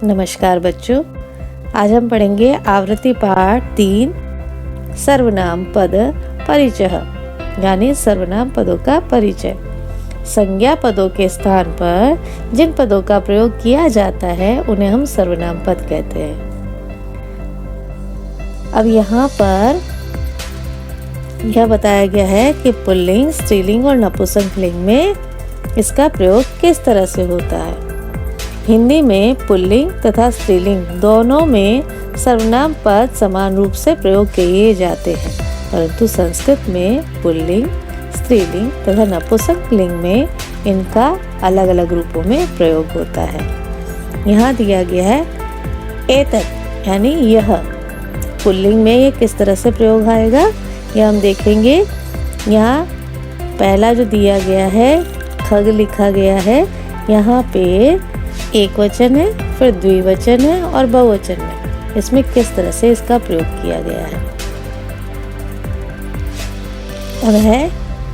नमस्कार बच्चों, आज हम पढ़ेंगे आवृत्ति पाठ 3 सर्वनाम पद परिचय यानी सर्वनाम पदों का परिचय। संज्ञा पदों के स्थान पर जिन पदों का प्रयोग किया जाता है उन्हें हम सर्वनाम पद कहते हैं। अब यहाँ पर यह बताया गया है कि पुल्लिंग, स्त्रीलिंग और नपुंसकलिंग में इसका प्रयोग किस तरह से होता है। हिंदी में पुल्लिंग तथा स्त्रीलिंग दोनों में सर्वनाम पद समान रूप से प्रयोग किए जाते हैं, परंतु संस्कृत में पुल्लिंग, स्त्रीलिंग तथा नपुंसकलिंग में इनका अलग अलग रूपों में प्रयोग होता है। यहाँ दिया गया है एतत् यानी यह। पुल्लिंग में ये किस तरह से प्रयोग आएगा यह हम देखेंगे। यहाँ पहला जो दिया गया है खग लिखा गया है, यहाँ पे एक वचन है, फिर द्विवचन है और बहुवचन है। इसमें किस तरह से इसका प्रयोग किया गया है। अब है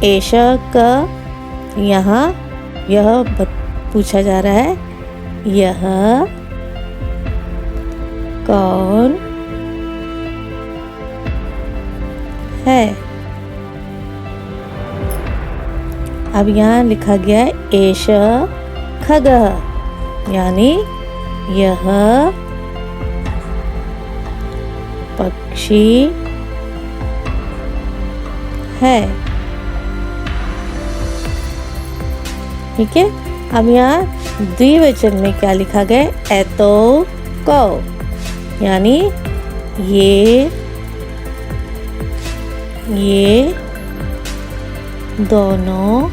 एषा क, यहाँ यह पूछा जा रहा है यह कौन है। अब यहाँ लिखा गया है एषा खगः यानी यह पक्षी है। ठीक है। अब यहाँ द्विवचन में क्या लिखा गया है एतो कौ यानी ये दोनों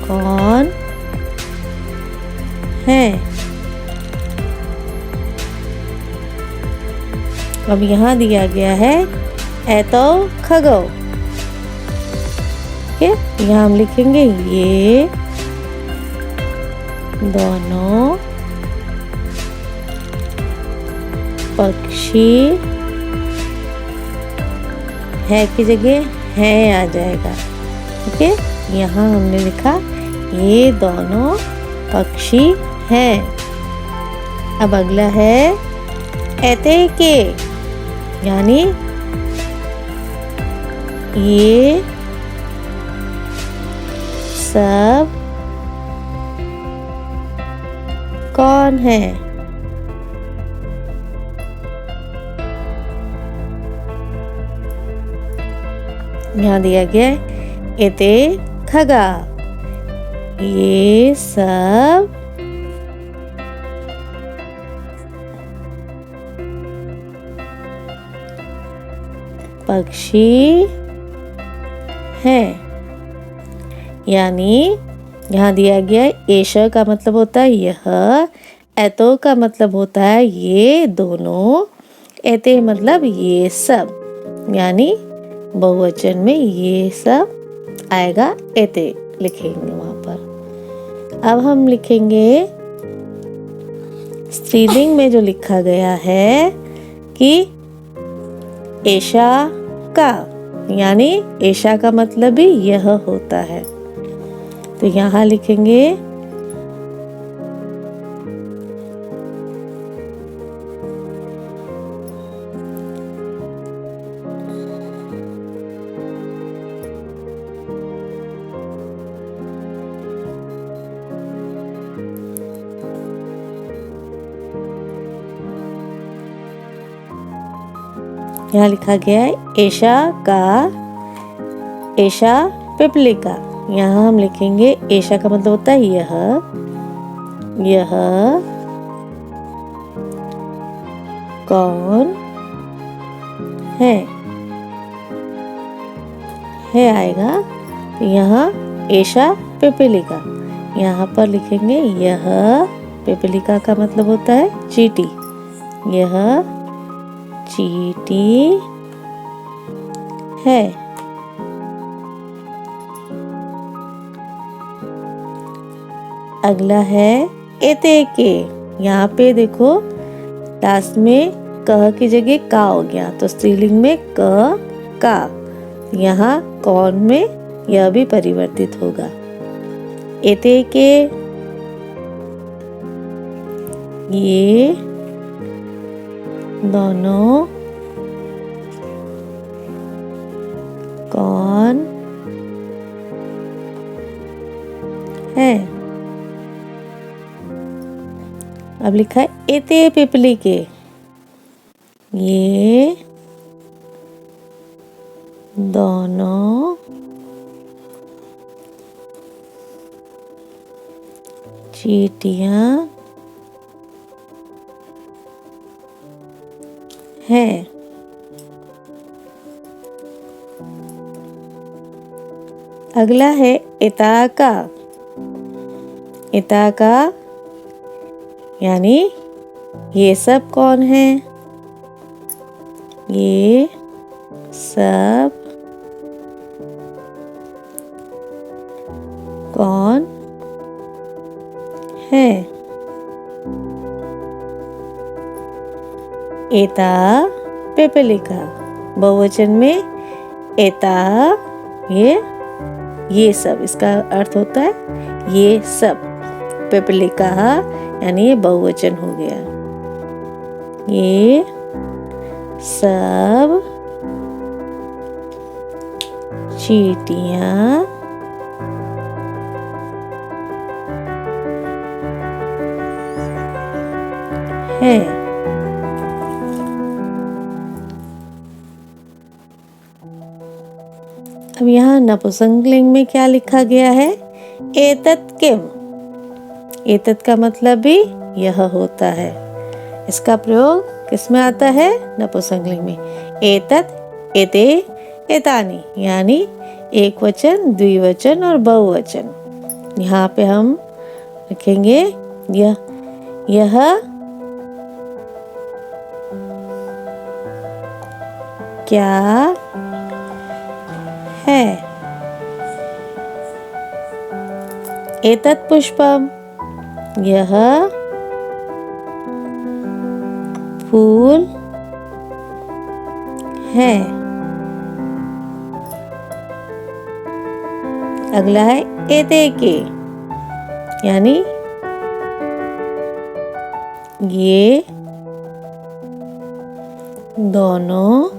कौन है। अब यहाँ दिया गया है एतो खगो। ठीक है, यहाँ हम लिखेंगे ये दोनों पक्षी है की जगह है आ जाएगा। ठीक है, यहाँ हमने लिखा ये दोनों पक्षी हैं। अब अगला है एते के यानी ये सब कौन है। यहाँ दिया गया है एते खगा ये सब पक्षी हैं। यानी यहाँ दिया गया एषा का मतलब होता है यह, एतो का मतलब होता है ये दोनों, एते मतलब ये सब, यानी बहुवचन में ये सब आएगा, एते लिखेंगे वहां पर। अब हम लिखेंगे स्त्रीलिंग में जो लिखा गया है कि एषा का, यानी एषा का मतलब भी यह होता है। तो यहाँ लिखेंगे यहाँ लिखा गया है एषा का, एषा पिपलिका। यहाँ हम लिखेंगे एषा का मतलब होता है यह कौन है आएगा। यहाँ एषा पिपलिका, यहाँ पर लिखेंगे यह पिपलिका का मतलब होता है चींटी, यह चींटी है। अगला है एते के। यहाँ पे देखो लास्ट में कह की जगह का हो गया, तो स्त्रीलिंग में का। यहाँ कौन में यह भी परिवर्तित होगा। एते के, ये दोनों कौन है? अब लिखा है एते पिपली के, ये दोनों चींटियां हैं। अगला है इताका। इताका यानी ये सब कौन है? ये सब कौन है? एता पिपलिका, बहुवचन में एता, ये सब, इसका अर्थ होता है ये सब। पिपलिका यानी ये बहुवचन हो गया। ये सब चींटियां हैं। अब यहाँ नपुंसकलिंग में क्या लिखा गया है? एतत् किम। एतत् का मतलब भी यह होता है। इसका प्रयोग किसमें आता है? नपुंसकलिंग में। एतत्, एते, एतानि यानी एक वचन, द्विवचन और बहुवचन। यहाँ पे हम लिखेंगे यह क्या है? एतत् पुष्पम, यह फूल है। अगला है एते के, यानी ये दोनों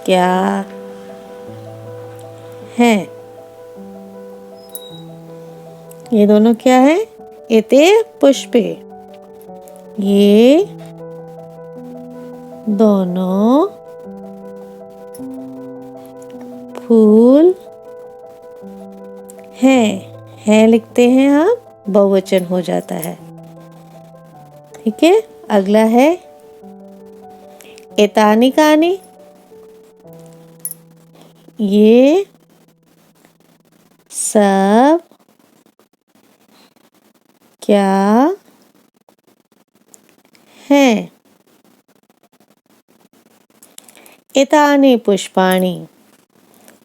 क्या है? ये दोनों क्या है? एते पुष्पे, ये दोनों फूल हैं लिखते हैं हम, बहुवचन हो जाता है। ठीक है। अगला है एतानि कानि, ये सब क्या हैं? एतानि पुष्पाणि,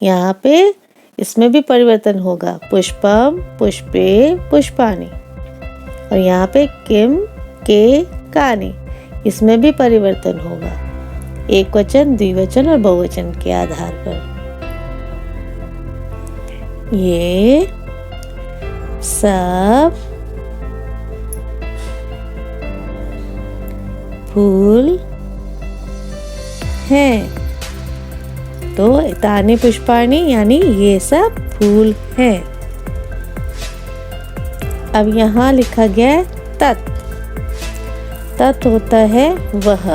यहाँ पे इसमें भी परिवर्तन होगा। पुष्पम, पुष्पे, पुष्पाणि। और यहाँ पे किम, के, कानि, इसमें भी परिवर्तन होगा, एक वचन, द्विवचन और बहुवचन के आधार पर। ये सब फूल हैं। तो एतानि पुष्पाणि यानी ये सब फूल हैं। अब यहाँ लिखा गया है तत्। तत् होता है वह।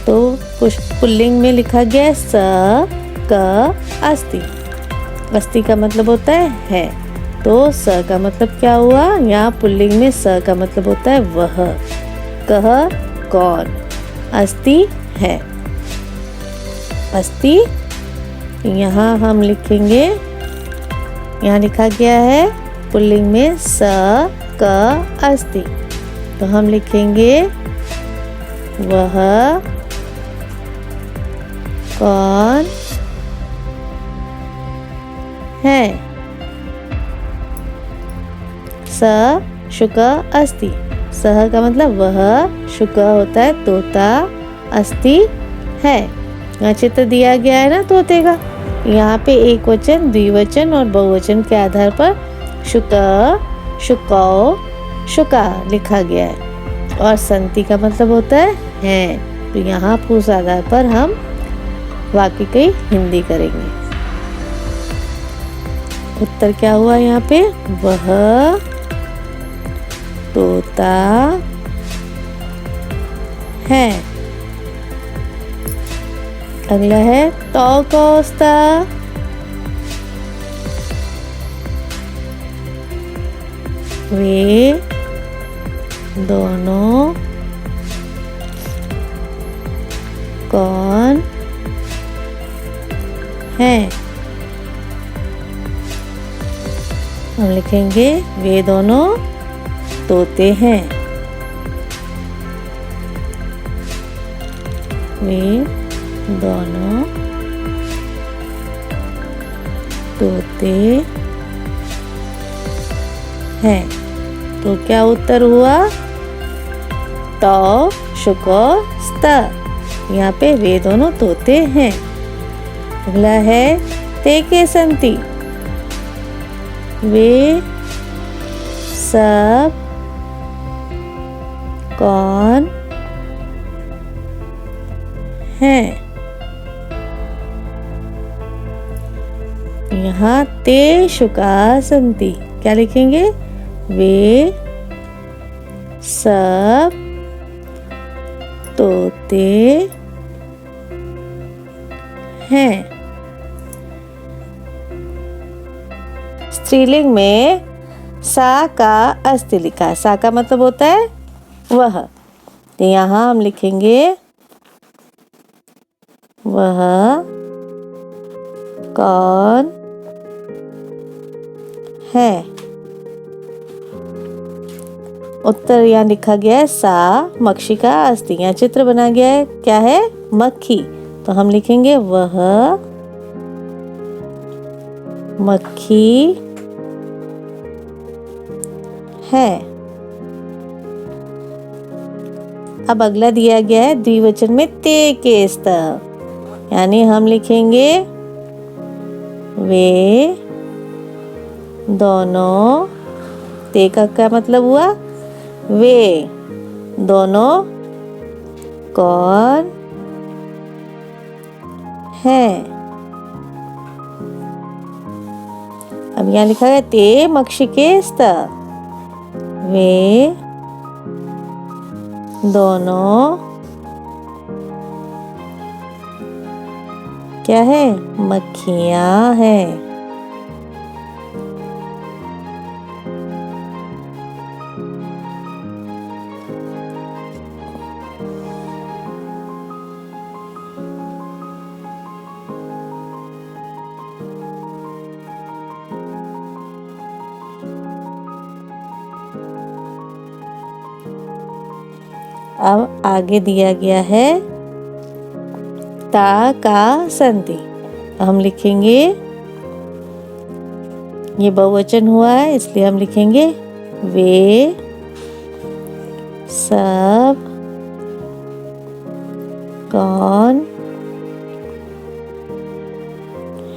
तो पुल्लिंग में लिखा गया है स, क, अस्ति। अस्ति का मतलब होता है। तो स का मतलब क्या हुआ? यहाँ पुल्लिंग में स का मतलब होता है वह। कह कौन, अस्ति है। अस्ति यहाँ हम लिखेंगे, यहाँ लिखा गया है पुल्लिंग में स, क, अस्ति। तो हम लिखेंगे वह कौन है। स शुक अस्ति। सह का मतलब वह, शुक होता है तोता, अस्ति है। यहाँ चित्र दिया गया है ना तोते का, यहाँ पे एक वचन, द्विवचन और बहुवचन के आधार पर शुक, शुकौ, शुका लिखा गया है और संति का मतलब होता है। तो यहाँ उस आधार पर हम वाक्य की हिंदी करेंगे। उत्तर क्या हुआ यहाँ पे? वह तोता है। अगला है तो कौस्ता। वे दोनों कौन हैं? हम लिखेंगे वे दोनों तोते हैं। वे दोनों तोते हैं। तो क्या उत्तर हुआ? तो शुको स्त। यहाँ पे वे दोनों तोते हैं। अगला है ते के संति। वे सब कौन हैं? यहाँ ते शुका संति क्या लिखेंगे? वे सब तोते हैं। स्त्रीलिंग में सा का अस्ति लिखा है। सा का मतलब होता है वह। तो यहाँ हम लिखेंगे वह कौन है। उत्तर यहाँ लिखा गया है सा मक्षिका अस्ति। यहाँ चित्र बना गया है, क्या है? मक्खी। तो हम लिखेंगे वह मक्खी है। अब अगला दिया गया है द्विवचन में ते के स्त। यानी हम लिखेंगे वे दोनों, ते का क्या मतलब हुआ? वे दोनों कौन है। अब यहाँ लिखा है ते मक्षिके स्त। वे दोनों क्या है? मक्खियाँ हैं। अब आगे दिया गया है ता का संति। हम लिखेंगे, ये बहुवचन हुआ है इसलिए हम लिखेंगे वे सब कौन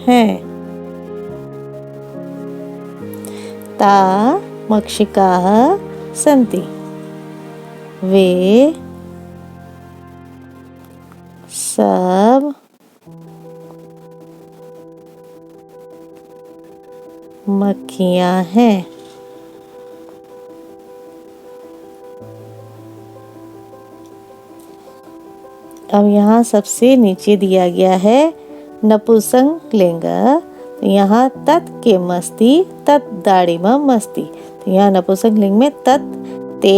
हैं। ता मक्षिकाः सन्ति। वे सब मक्खियाँ हैं। अब यहाँ सबसे नीचे दिया गया है नपुंसकलिंग। तो यहाँ तत् के मस्ति तत् दाड़ीमम मस्ति। तो यहाँ नपुंसकलिंग में तत् ते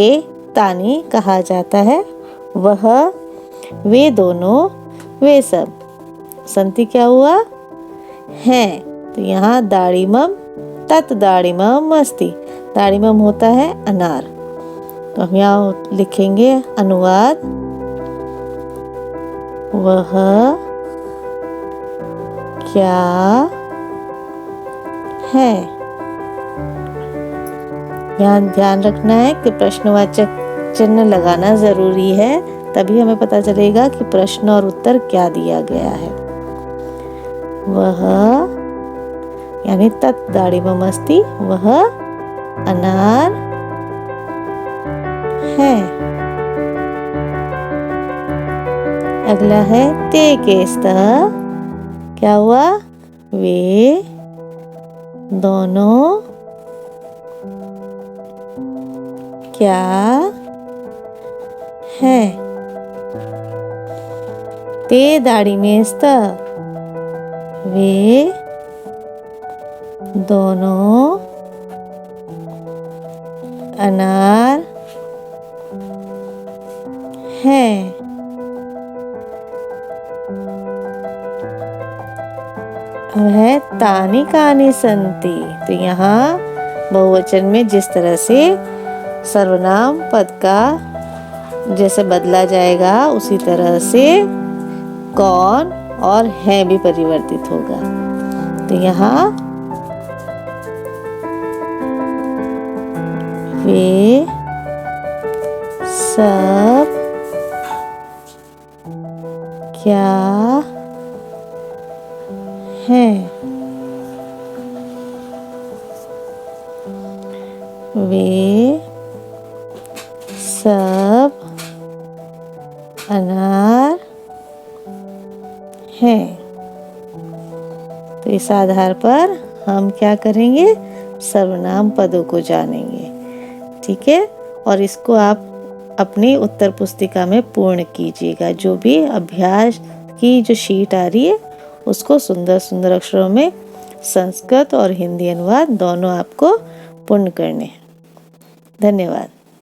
तानी कहा जाता है। वह, वे दोनों, वे सब। संति क्या हुआ? हैं। तो यहाँ दाड़ीमम तत् दाड़ीमम मस्ति। दाड़ीमम होता है अनार। तो हम यहाँ लिखेंगे अनुवाद, वह क्या है। यहाँ ध्यान रखना है कि प्रश्नवाचक चिन्ह लगाना जरूरी है, तभी हमें पता चलेगा कि प्रश्न और उत्तर क्या दिया गया है। वह यानी तत् दाढ़ी में मस्ती, वह अनार है। अगला है ते के स्तः, क्या हुआ? वे दोनों क्या है। ते दाढ़ी में स्तः, वे दोनों अनार हैं। अब है तानि कानि सन्ति। तो यहाँ बहुवचन में जिस तरह से सर्वनाम पद का जैसे बदला जाएगा उसी तरह से कौन और है भी परिवर्तित होगा। तो यहाँ वे सब क्या हैं? वे सब अनार हैं। तो इस आधार पर हम क्या करेंगे? सर्वनाम पदों को जानेंगे। ठीक है, और इसको आप अपनी उत्तर पुस्तिका में पूर्ण कीजिएगा। जो भी अभ्यास की जो शीट आ रही है उसको सुंदर सुंदर अक्षरों में संस्कृत और हिंदी अनुवाद दोनों आपको पूर्ण करने हैं। धन्यवाद।